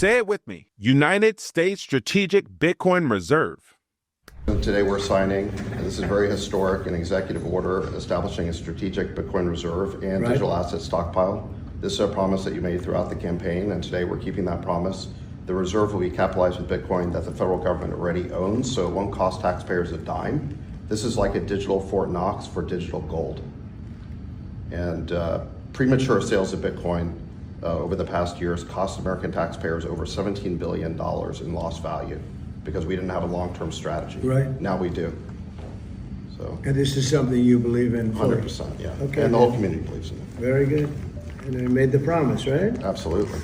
Say it with me. United States Strategic Bitcoin Reserve. Today we're signing, this is very historic, an executive order establishing a strategic Bitcoin reserve and digital asset stockpile. This is a promise that you made throughout the campaign, and today we're keeping that promise. The reserve will be capitalized with Bitcoin that the federal government already owns, so it won't cost taxpayers a dime. This is like a digital Fort Knox for digital gold. And premature sales of Bitcoin over the past years cost American taxpayers over $17 billion in lost value because we didn't have a long-term strategy. Right. Now we do. So. And this is something you believe in fully? 100%, yeah. Okay. And the whole community believes in it. Very good. And I made the promise, right? Absolutely.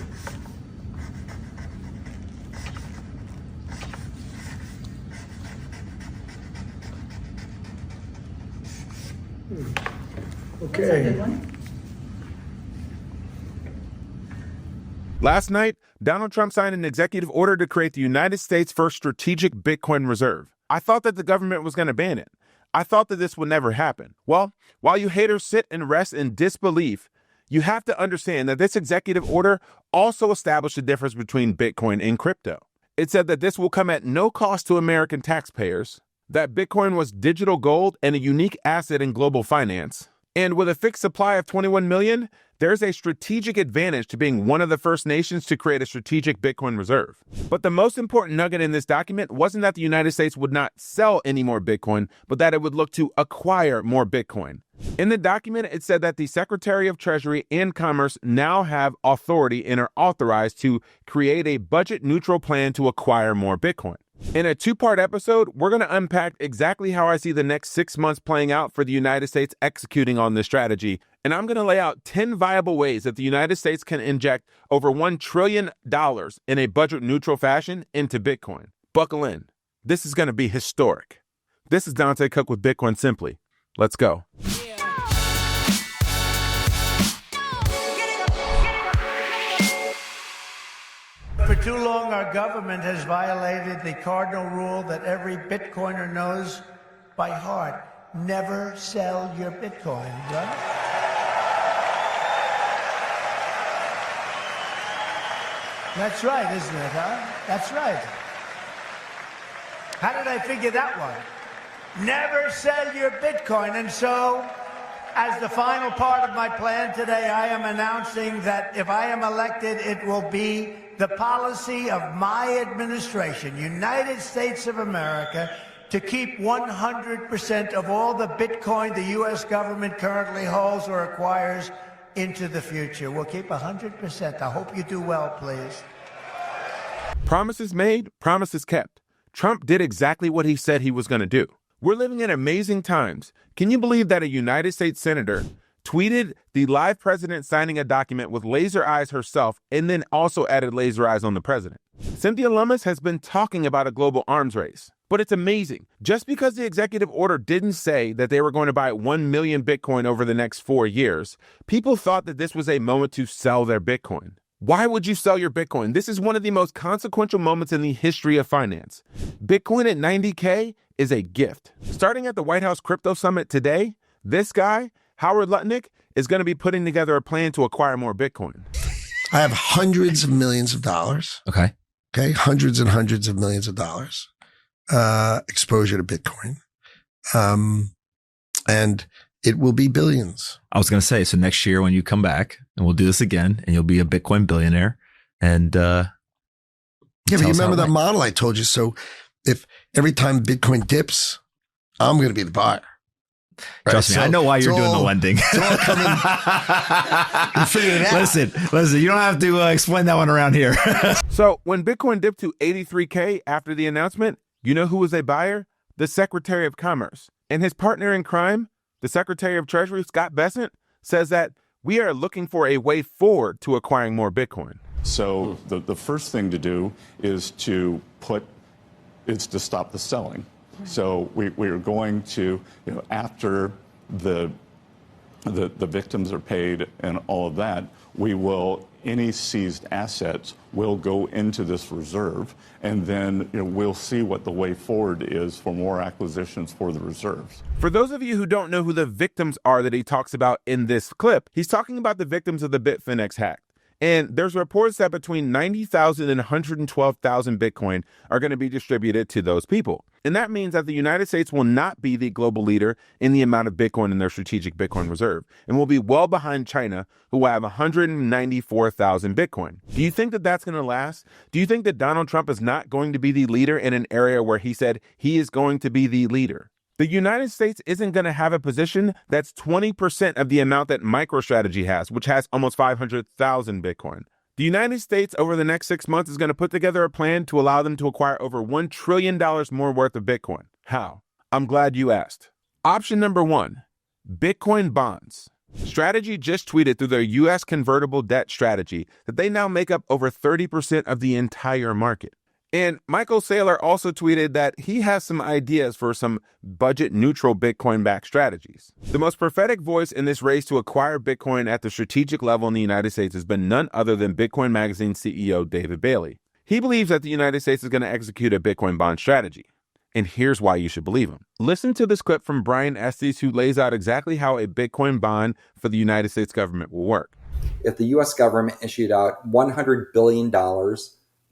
Okay. That's a good one. Last night, Donald Trump signed an executive order to create the United States' first strategic Bitcoin reserve. I thought that the government was going to ban it. I thought that this would never happen. Well, while you haters sit and rest in disbelief, you have to understand that this executive order also established a difference between Bitcoin and crypto. It said that this will come at no cost to American taxpayers, that Bitcoin was digital gold and a unique asset in global finance, and with a fixed supply of 21 million, there's a strategic advantage to being one of the first nations to create a strategic Bitcoin reserve. But the most important nugget in this document wasn't that the United States would not sell any more Bitcoin, but that it would look to acquire more Bitcoin. In the document, it said that the Secretary of Treasury and Commerce now have authority and are authorized to create a budget-neutral plan to acquire more Bitcoin. In a two-part episode, we're going to unpack exactly how I see the next 6 months playing out for the United States executing on this strategy. And I'm going to lay out 10 viable ways that the United States can inject over $1 trillion in a budget-neutral fashion into Bitcoin. Buckle in. This is going to be historic. This is Dante Cook with Bitcoin Simply. Let's go. For too long, our government has violated the cardinal rule that every Bitcoiner knows by heart. Never sell your Bitcoin, right? That's right, isn't it, huh? That's right. How did I figure that one? Never sell your Bitcoin. And so, as the final part of my plan today, I am announcing that if I am elected, it will be the policy of my administration, United States of America, to keep 100% of all the Bitcoin the U.S. government currently holds or acquires into the future. We'll keep 100%. I hope you do well, please. Promises made, promises kept. Trump did exactly what he said he was going to do. We're living in amazing times. Can you believe that a United States senator tweeted the live president signing a document with laser eyes herself and then also added laser eyes on the president? Cynthia Lummis has been talking about a global arms race. But it's amazing. Just because the executive order didn't say that they were going to buy 1 million Bitcoin over the next 4 years, people thought that this was a moment to sell their Bitcoin. Why would you sell your Bitcoin? This is one of the most consequential moments in the history of finance. Bitcoin at 90K is a gift. Starting at the White House Crypto Summit today, this guy, Howard Lutnick, is going to be putting together a plan to acquire more Bitcoin. I have hundreds of millions of dollars. Okay. Hundreds and hundreds of millions of dollars exposure to Bitcoin. And it will be billions. I was going to say, so next year when you come back and we'll do this again and you'll be a Bitcoin billionaire and, yeah, but you remember that model I told you. So if every time Bitcoin dips, I'm going to be the buyer. Right? Trust me, I know why you're doing the lending. It's all coming. You figured it out. Listen, you don't have to explain that one around here. So when Bitcoin dipped to 83K after the announcement, you know who was a buyer? The Secretary of Commerce. And his partner in crime, the Secretary of Treasury, Scott Bessent, says that we are looking for a way forward to acquiring more Bitcoin. So the first thing to do is to stop the selling. So we are going to, after the victims are paid and all of that, any seized assets will go into this reserve, and then we'll see what the way forward is for more acquisitions for the reserves. For those of you who don't know who the victims are that he talks about in this clip, he's talking about the victims of the Bitfinex hack. And there's reports that between 90,000 and 112,000 Bitcoin are going to be distributed to those people. And that means that the United States will not be the global leader in the amount of Bitcoin in their strategic Bitcoin reserve, and will be well behind China, who will have 194,000 Bitcoin. Do you think that that's going to last? Do you think that Donald Trump is not going to be the leader in an area where he said he is going to be the leader? The United States isn't going to have a position that's 20% of the amount that MicroStrategy has, which has almost 500,000 Bitcoin. The United States over the next 6 months is going to put together a plan to allow them to acquire over $1 trillion more worth of Bitcoin. How? I'm glad you asked. Option number 1, Bitcoin bonds. Strategy just tweeted through their U.S. convertible debt strategy that they now make up over 30% of the entire market. And Michael Saylor also tweeted that he has some ideas for some budget-neutral Bitcoin-backed strategies. The most prophetic voice in this race to acquire Bitcoin at the strategic level in the United States has been none other than Bitcoin Magazine CEO David Bailey. He believes that the United States is going to execute a Bitcoin bond strategy. And here's why you should believe him. Listen to this clip from Brian Estes, who lays out exactly how a Bitcoin bond for the United States government will work. If the U.S. government issued out $100 billion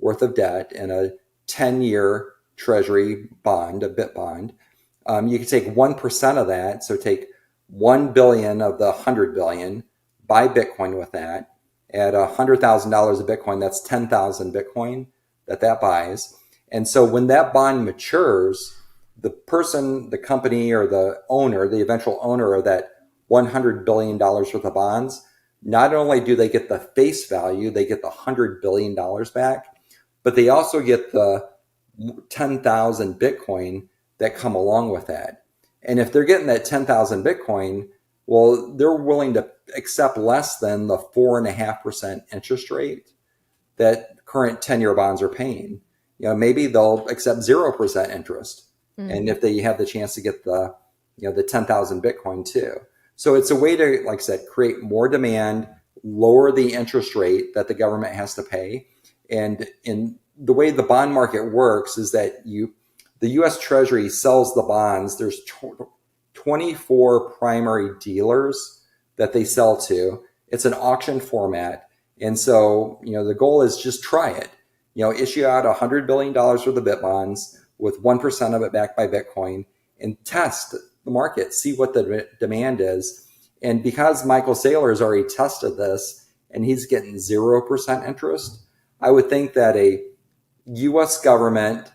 worth of debt in a 10-year Treasury bond, a bit bond, you could take 1% of that. So take 1 billion of the 100 billion, buy Bitcoin with that. At $100,000 of Bitcoin, that's 10,000 Bitcoin that buys. And so when that bond matures, the person, the company, or the owner, the eventual owner of that $100 billion worth of bonds, not only do they get the face value, they get the $100 billion back, but they also get the 10,000 Bitcoin that come along with that. And if they're getting that 10,000 Bitcoin, well, they're willing to accept less than the 4.5% interest rate that current 10-year bonds are paying. Maybe they'll accept 0% interest. And if they have the chance to get the 10,000 Bitcoin too. So it's a way to, like I said, create more demand, lower the interest rate that the government has to pay. And in the way the bond market works is that the U.S. Treasury sells the bonds. There's 24 primary dealers that they sell to. It's an auction format. And so, the goal is just try it. Issue out $100 billion worth of bit bonds with 1% of it backed by Bitcoin and test the market, see what the demand is. And because Michael Saylor has already tested this and he's getting 0% interest, I would think that a U.S. government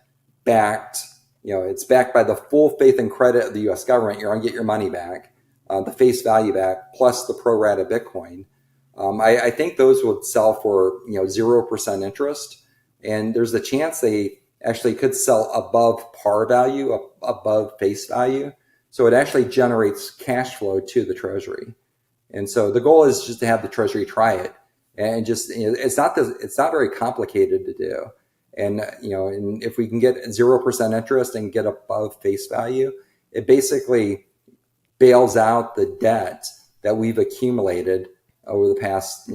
backed, it's backed by the full faith and credit of the U.S. government. You're going to get your money back, the face value back, plus the pro rata Bitcoin. I think those would sell for 0% interest. And there's a chance they actually could sell above par value, above face value. So it actually generates cash flow to the Treasury. And so the goal is just to have the Treasury try it. And just, it's not very complicated to do. And, and if we can get 0% interest and get above face value, it basically bails out the debt that we've accumulated over the past,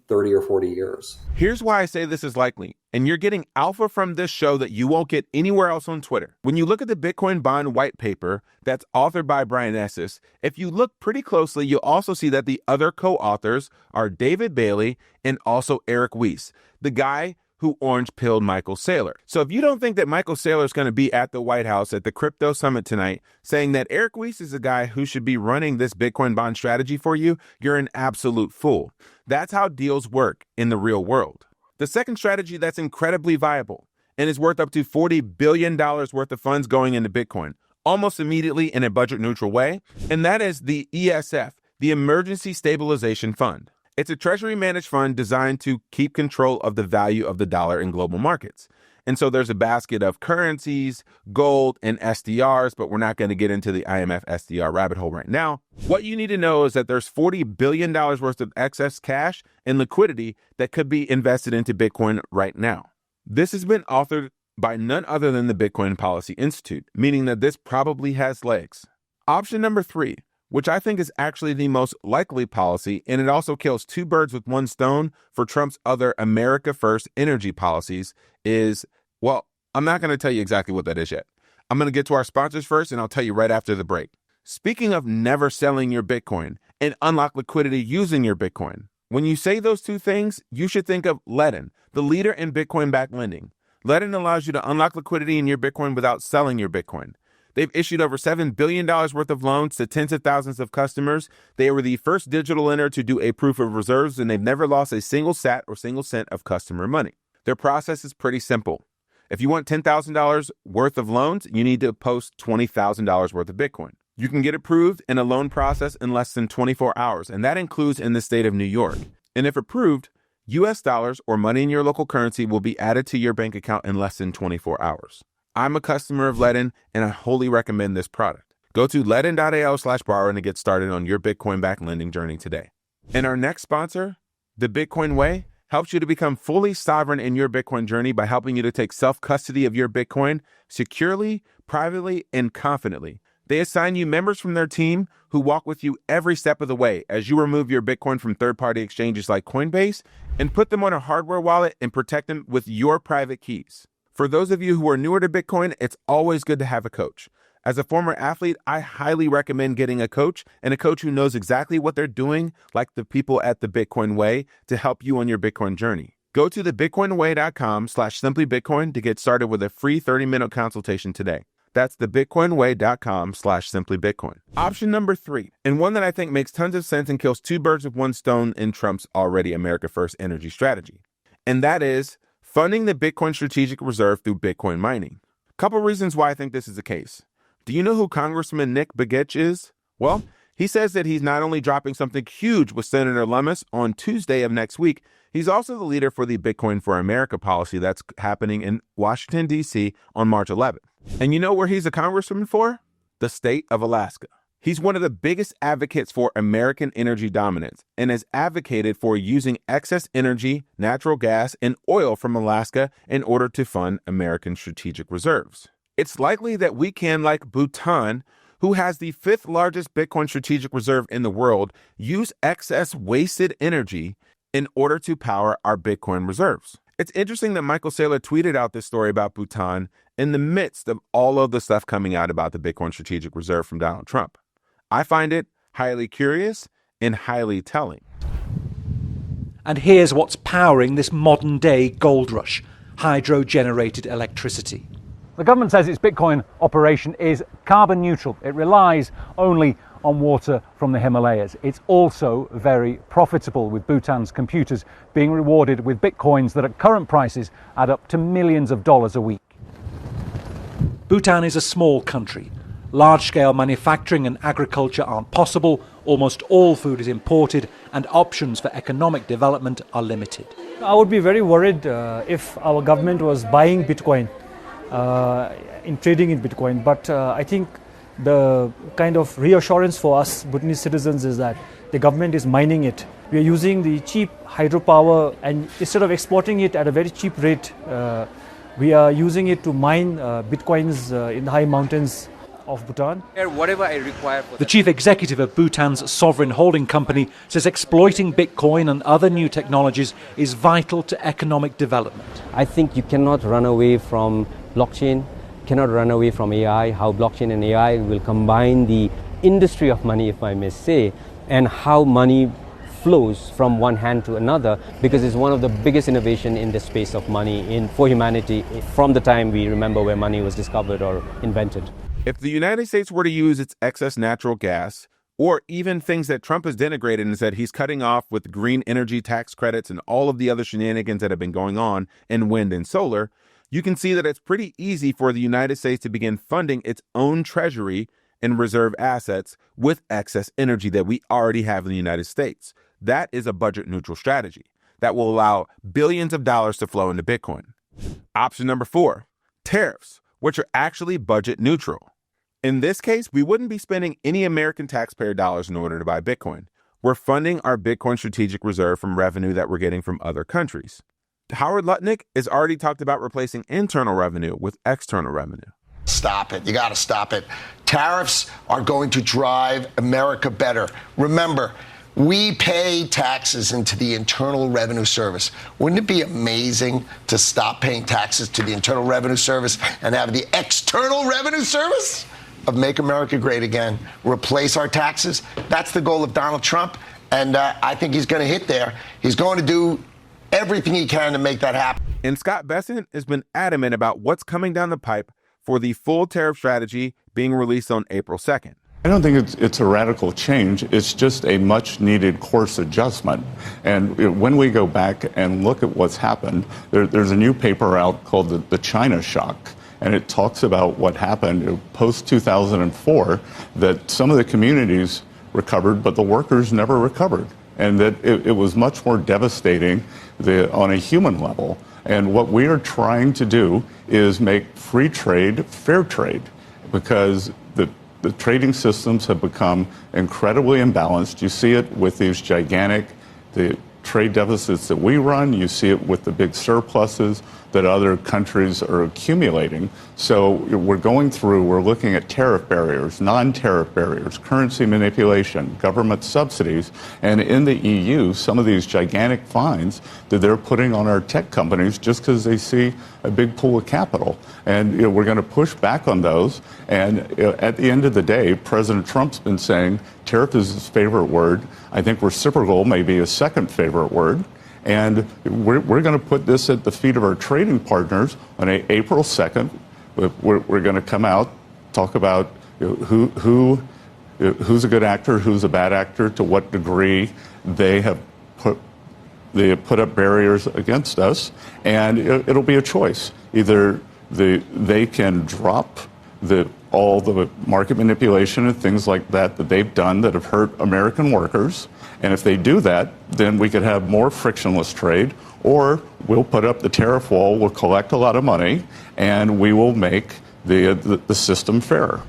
30 or 40 years. Here's why I say this is likely. And you're getting alpha from this show that you won't get anywhere else on Twitter. When you look at the Bitcoin bond white paper that's authored by Brian Estes, if you look pretty closely, you'll also see that the other co-authors are David Bailey and also Eric Weiss, the guy who orange-pilled Michael Saylor. So if you don't think that Michael Saylor is going to be at the White House at the crypto summit tonight saying that Eric Weiss is the guy who should be running this Bitcoin bond strategy for you, you're an absolute fool. That's how deals work in the real world. The second strategy that's incredibly viable and is worth up to $40 billion worth of funds going into Bitcoin almost immediately in a budget-neutral way, and that is the ESF, the Emergency Stabilization Fund. It's a treasury-managed fund designed to keep control of the value of the dollar in global markets. And so there's a basket of currencies, gold, and SDRs, but we're not going to get into the IMF SDR rabbit hole right now. What you need to know is that there's $40 billion worth of excess cash and liquidity that could be invested into Bitcoin right now. This has been authored by none other than the Bitcoin Policy Institute, meaning that this probably has legs. Option number 3, which I think is actually the most likely policy, and it also kills two birds with one stone for Trump's other America First energy policies, is, well, I'm not going to tell you exactly what that is yet. I'm going to get to our sponsors first, and I'll tell you right after the break. Speaking of never selling your Bitcoin and unlock liquidity using your Bitcoin, When you say those two things, you should think of Ledn, the leader in Bitcoin-backed lending. Ledn allows you to unlock liquidity in your Bitcoin without selling your Bitcoin. They've issued over $7 billion worth of loans to tens of thousands of customers. They were the first digital lender to do a proof of reserves, and they've never lost a single sat or single cent of customer money. Their process is pretty simple. If you want $10,000 worth of loans, you need to post $20,000 worth of Bitcoin. You can get approved in a loan process in less than 24 hours, and that includes in the state of New York. And if approved, US dollars or money in your local currency will be added to your bank account in less than 24 hours. I'm a customer of Ledn, and I wholly recommend this product. Go to ledn.ao/borrow to get started on your Bitcoin-backed lending journey today. And our next sponsor, The Bitcoin Way, helps you to become fully sovereign in your Bitcoin journey by helping you to take self-custody of your Bitcoin securely, privately, and confidently. They assign you members from their team who walk with you every step of the way as you remove your Bitcoin from third-party exchanges like Coinbase and put them on a hardware wallet and protect them with your private keys. For those of you who are newer to Bitcoin, it's always good to have a coach. As a former athlete, I highly recommend getting a coach, and a coach who knows exactly what they're doing, like the people at The Bitcoin Way, to help you on your Bitcoin journey. Go to thebitcoinway.com/simplybitcoin to get started with a free 30-minute consultation today. That's thebitcoinway.com/simplybitcoin. Option number 3, and one that I think makes tons of sense and kills two birds with one stone in Trump's already America First energy strategy. And that is funding the Bitcoin Strategic Reserve through Bitcoin mining. Couple reasons why I think this is the case. Do you know who Congressman Nick Begich is? Well, he says that he's not only dropping something huge with Senator Lummis on Tuesday of next week, he's also the leader for the Bitcoin for America policy that's happening in Washington, D.C. on March 11th. And you know where he's a congressman for? The state of Alaska. He's one of the biggest advocates for American energy dominance and has advocated for using excess energy, natural gas, and oil from Alaska in order to fund American strategic reserves. It's likely that we can, like Bhutan, who has the 5th largest Bitcoin strategic reserve in the world, use excess wasted energy in order to power our Bitcoin reserves. It's interesting that Michael Saylor tweeted out this story about Bhutan in the midst of all of the stuff coming out about the Bitcoin Strategic Reserve from Donald Trump. I find it highly curious and highly telling. And here's what's powering this modern-day gold rush: hydro-generated electricity. The government says its Bitcoin operation is carbon neutral. It relies only on water from the Himalayas. It's also very profitable, with Bhutan's computers being rewarded with Bitcoins that at current prices add up to millions of dollars a week. Bhutan is a small country. Large-scale manufacturing and agriculture aren't possible, almost all food is imported, and options for economic development are limited. I would be very worried if our government was buying Bitcoin, in trading in Bitcoin, but I think the kind of reassurance for us Bhutanese citizens is that the government is mining it. We are using the cheap hydropower, and instead of exporting it at a very cheap rate, we are using it to mine Bitcoins in the high mountains of Bhutan. Whatever I require for the chief executive of Bhutan's sovereign holding company says exploiting Bitcoin and other new technologies is vital to economic development. I think you cannot run away from blockchain, cannot run away from AI, how blockchain and AI will combine the industry of money, if I may say, and how money flows from one hand to another, because it's one of the biggest innovation in the space of money for humanity from the time we remember where money was discovered or invented. If the United States were to use its excess natural gas, or even things that Trump has denigrated and said he's cutting off with green energy tax credits and all of the other shenanigans that have been going on in wind and solar, you can see that it's pretty easy for the United States to begin funding its own treasury and reserve assets with excess energy that we already have in the United States. That is a budget neutral strategy that will allow billions of dollars to flow into Bitcoin. Option number 4, tariffs, which are actually budget neutral. In this case, we wouldn't be spending any American taxpayer dollars in order to buy Bitcoin. We're funding our Bitcoin strategic reserve from revenue that we're getting from other countries. Howard Lutnick has already talked about replacing internal revenue with external revenue. Stop it. You got to stop it. Tariffs are going to drive America better. Remember, we pay taxes into the Internal Revenue Service. Wouldn't it be amazing to stop paying taxes to the Internal Revenue Service and have the External Revenue Service of Make America Great Again replace our taxes? That's the goal of Donald Trump, And I think he's going to hit there. He's going to do everything he can to make that happen. And Scott Bessent has been adamant about what's coming down the pipe for the full tariff strategy being released on April 2nd. I don't think it's a radical change. It's just a much-needed course adjustment. And when we go back and look at what's happened, there's a new paper out called the China Shock. And it talks about what happened post-2004, that some of the communities recovered, but the workers never recovered. And that it was much more devastating on a human level. And what we are trying to do is make free trade fair trade, because the trading systems have become incredibly imbalanced. You see it with these the trade deficits that we run. You see it with the big surpluses that other countries are accumulating. So we're looking at tariff barriers, non-tariff barriers, currency manipulation, government subsidies, and in the EU, some of these gigantic fines that they're putting on our tech companies just because they see a big pool of capital. And we're going to push back on those. And at the end of the day, President Trump's been saying tariff is his favorite word. I think reciprocal may be his second favorite word. And we're going to put this at the feet of our trading partners on April 2nd. We're going to come out, talk about who's a good actor, who's a bad actor, to what degree they have put up barriers against us, and it'll be a choice. Either they can drop all the market manipulation and things like that they've done that have hurt American workers. And if they do that, then we could have more frictionless trade, or we'll put up the tariff wall, we'll collect a lot of money, and we will make the system fairer.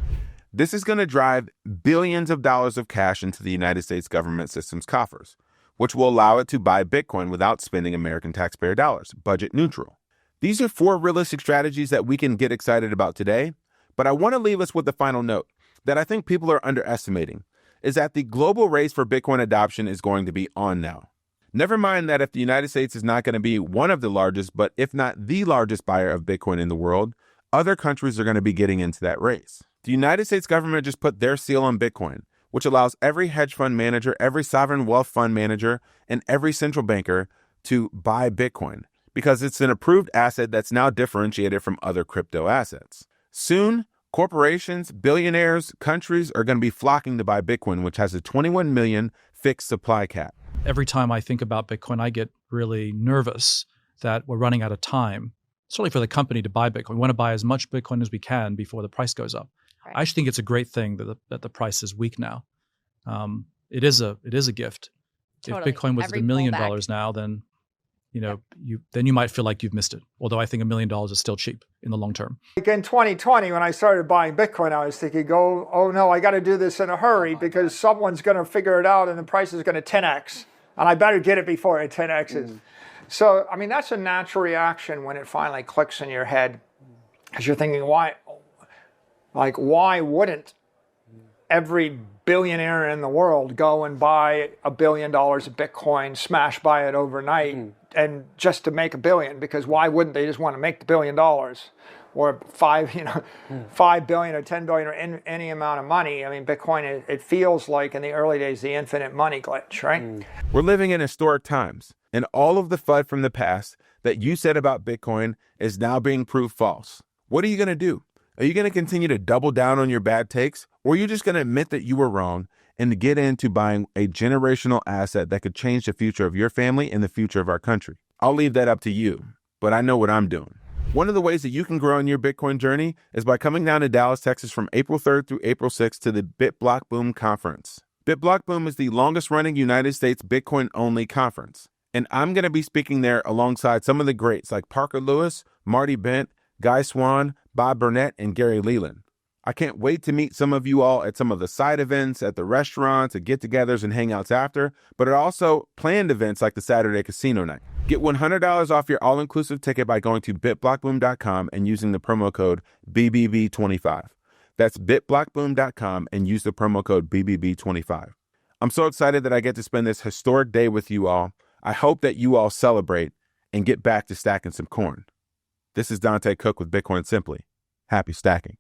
This is going to drive billions of dollars of cash into the United States government system's coffers, which will allow it to buy Bitcoin without spending American taxpayer dollars, budget neutral. These are 4 realistic strategies that we can get excited about today, but I want to leave us with the final note that I think people are underestimating, is that the global race for Bitcoin adoption is going to be on now. Never mind that if the United States is not going to be one of the largest, but if not the largest buyer of Bitcoin in the world, other countries are going to be getting into that race. The United States government just put their seal on Bitcoin, which allows every hedge fund manager, every sovereign wealth fund manager, and every central banker to buy Bitcoin because it's an approved asset that's now differentiated from other crypto assets. Soon, corporations, billionaires, countries are going to be flocking to buy Bitcoin, which has a 21 million fixed supply cap. Every time I think about Bitcoin, I get really nervous that we're running out of time, certainly for the company to buy Bitcoin. We want to buy as much Bitcoin as we can before the price goes up. Right. I actually think it's a great thing that the price is weak now. It is a gift. Totally. If Bitcoin was $1 million now, then you might feel like you've missed it. Although I think $1 million is still cheap in the long term. Like in 2020, when I started buying Bitcoin, I was thinking, oh no, I got to do this in a hurry because someone's going to figure it out and the price is going to 10x. And I better get it before it 10x's. So, I mean, that's a natural reaction when it finally clicks in your head. Because you're thinking, why wouldn't every billionaire in the world go and buy $1 billion of Bitcoin, smash buy it overnight, and just to make $1 billion? Because why wouldn't they just want to make the $1 billion, or 5 billion or 10 billion or any amount of money? I mean, Bitcoin, it feels like in the early days the infinite money glitch, right? We're living in historic times, and all of the FUD from the past that you said about Bitcoin is now being proved false. What are you going to do? Are you going to continue to double down on your bad takes, or are you just going to admit that you were wrong and to get into buying a generational asset that could change the future of your family and the future of our country? I'll leave that up to you, but I know what I'm doing. One of the ways that you can grow in your Bitcoin journey is by coming down to Dallas, Texas from April 3rd through April 6th to the BitBlockBoom conference. BitBlockBoom is the longest running United States Bitcoin-only conference, and I'm going to be speaking there alongside some of the greats like Parker Lewis, Marty Bent, Guy Swan, Bob Burnett, and Gary Leland. I can't wait to meet some of you all at some of the side events, at the restaurants, at get-togethers and hangouts after, but at also planned events like the Saturday Casino Night. Get $100 off your all-inclusive ticket by going to BitBlockBoom.com and using the promo code BBB25. That's BitBlockBoom.com and use the promo code BBB25. I'm so excited that I get to spend this historic day with you all. I hope that you all celebrate and get back to stacking some corn. This is Dante Cook with Bitcoin Simply. Happy stacking.